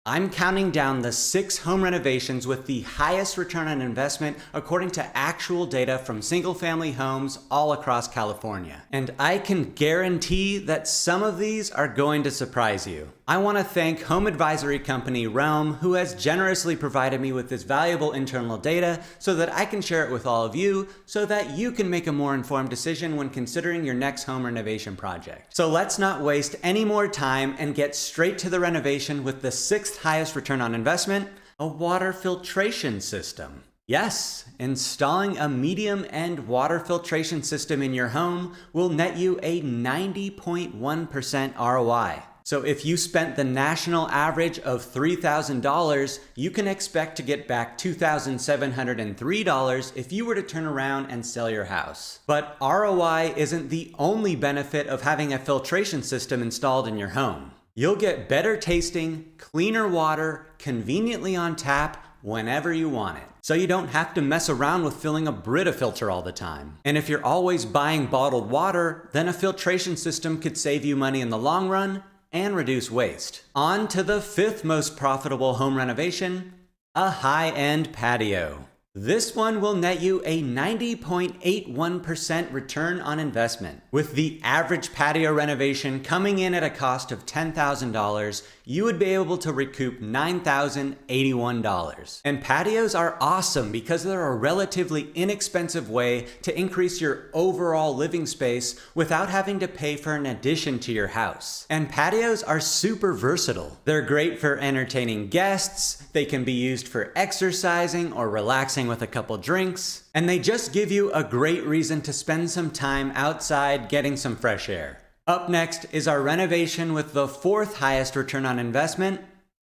I'm counting down the 6 home renovations with the highest return on investment according to actual data from single-family homes all across California. And I can guarantee that some of these are going to surprise you. I want to thank home advisory company Realm, who has generously provided me with this valuable internal data so that I can share it with all of you so that you can make a more informed decision when considering your next home renovation project. So let's not waste any more time and get straight to the renovation with the 6th highest return on investment, a water filtration system. Yes, installing a medium-end water filtration system in your home will net you a 90.1% ROI. So if you spent the national average of $3,000, you can expect to get back $2,703 if you were to turn around and sell your house. But ROI isn't the only benefit of having a filtration system installed in your home. You'll get better tasting, cleaner water, conveniently on tap, whenever you want it. So you don't have to mess around with filling a Brita filter all the time. And if you're always buying bottled water, then a filtration system could save you money in the long run and reduce waste. On to the 5th most profitable home renovation, a high-end patio. This one will net you a 90.81% return on investment. With the average patio renovation coming in at a cost of $10,000, you would be able to recoup $9,081. And patios are awesome because they're a relatively inexpensive way to increase your overall living space without having to pay for an addition to your house. And patios are super versatile. They're great for entertaining guests, they can be used for exercising or relaxing with a couple drinks, and they just give you a great reason to spend some time outside getting some fresh air. Up next is our renovation with the 4th highest return on investment,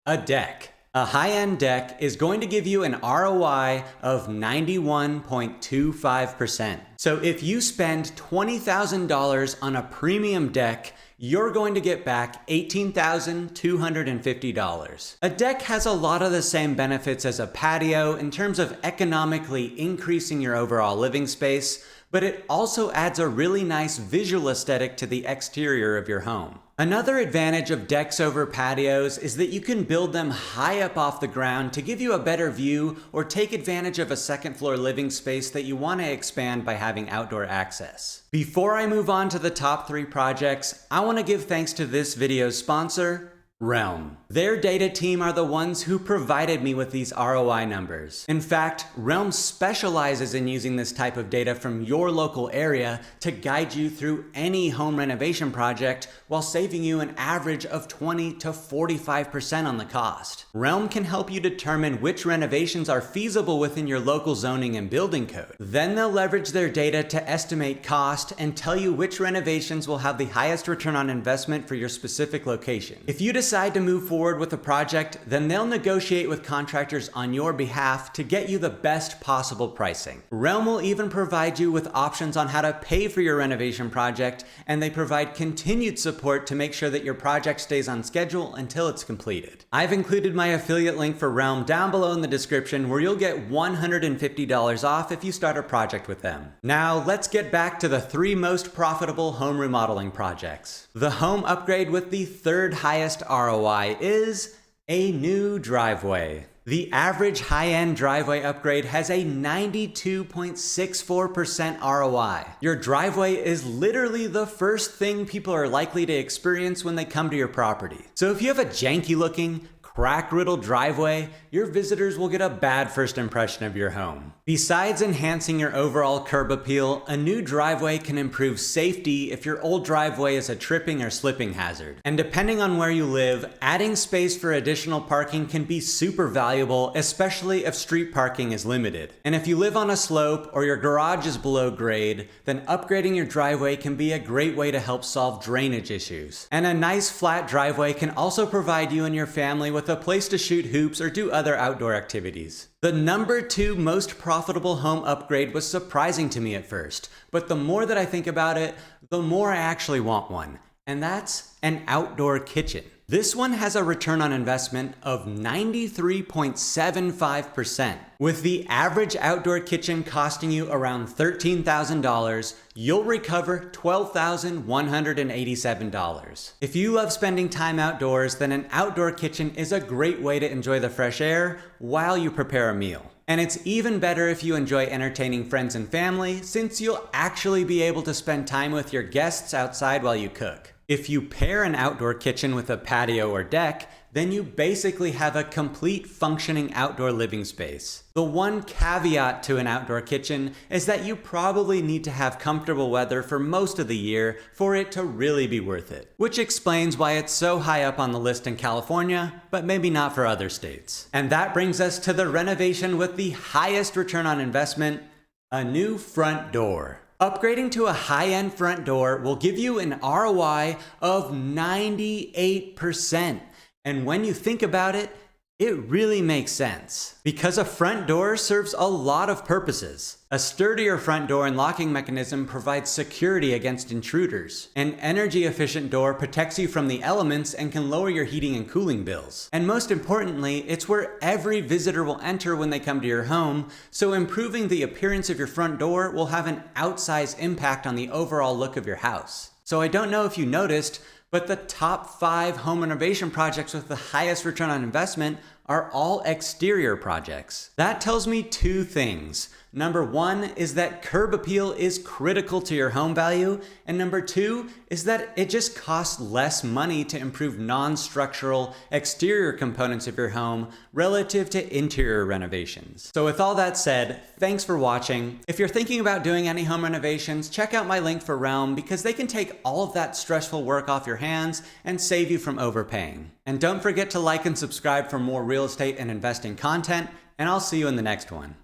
a deck. A high-end deck is going to give you an ROI of 91.25%. So if you spend $20,000 on a premium deck, you're going to get back $18,250. A deck has a lot of the same benefits as a patio in terms of economically increasing your overall living space, but it also adds a really nice visual aesthetic to the exterior of your home. Another advantage of decks over patios is that you can build them high up off the ground to give you a better view or take advantage of a second floor living space that you want to expand by having outdoor access. Before I move on to the top 3 projects, I want to give thanks to this video's sponsor, Realm. Their data team are the ones who provided me with these ROI numbers. In fact, Realm specializes in using this type of data from your local area to guide you through any home renovation project while saving you an average of 20 to 45% on the cost. Realm can help you determine which renovations are feasible within your local zoning and building code. Then they'll leverage their data to estimate cost and tell you which renovations will have the highest return on investment for your specific location. If you decide to move forward with a project, then they'll negotiate with contractors on your behalf to get you the best possible pricing. Realm will even provide you with options on how to pay for your renovation project, and they provide continued support to make sure that your project stays on schedule until it's completed. I've included my affiliate link for Realm down below in the description, where you'll get $150 off if you start a project with them. Now let's get back to the 3 most profitable home remodeling projects. The home upgrade with the 3rd highest ROI is a new driveway. The average high-end driveway upgrade has a 92.64% ROI. Your driveway is literally the first thing people are likely to experience when they come to your property. So if you have a janky-looking, crack-riddled driveway, your visitors will get a bad first impression of your home. Besides enhancing your overall curb appeal, a new driveway can improve safety if your old driveway is a tripping or slipping hazard. And depending on where you live, adding space for additional parking can be super valuable, especially if street parking is limited. And if you live on a slope or your garage is below grade, then upgrading your driveway can be a great way to help solve drainage issues. And a nice flat driveway can also provide you and your family with a place to shoot hoops or do other outdoor activities. The number 2 most profitable home upgrade was surprising to me at first, but the more that I think about it, the more I actually want one, and that's an outdoor kitchen. This one has a return on investment of 93.75%. With the average outdoor kitchen costing you around $13,000, you'll recover $12,187. If you love spending time outdoors, then an outdoor kitchen is a great way to enjoy the fresh air while you prepare a meal. And it's even better if you enjoy entertaining friends and family, since you'll actually be able to spend time with your guests outside while you cook. If you pair an outdoor kitchen with a patio or deck, then you basically have a complete functioning outdoor living space. The one caveat to an outdoor kitchen is that you probably need to have comfortable weather for most of the year for it to really be worth it, which explains why it's so high up on the list in California, but maybe not for other states. And that brings us to the renovation with the highest return on investment, a new front door. Upgrading to a high-end front door will give you an ROI of 98%. And when you think about it, it really makes sense. Because a front door serves a lot of purposes. A sturdier front door and locking mechanism provides security against intruders. An energy-efficient door protects you from the elements and can lower your heating and cooling bills. And most importantly, it's where every visitor will enter when they come to your home, so improving the appearance of your front door will have an outsized impact on the overall look of your house. So I don't know if you noticed, but the top 5 home renovation projects with the highest return on investment are all exterior projects. That tells me 2 things. Number 1 is that curb appeal is critical to your home value, and number 2 is that it just costs less money to improve non-structural exterior components of your home relative to interior renovations. So with all that said, thanks for watching. If you're thinking about doing any home renovations, check out my link for Realm because they can take all of that stressful work off your hands and save you from overpaying. And don't forget to like and subscribe for more real estate and investing content, and I'll see you in the next one.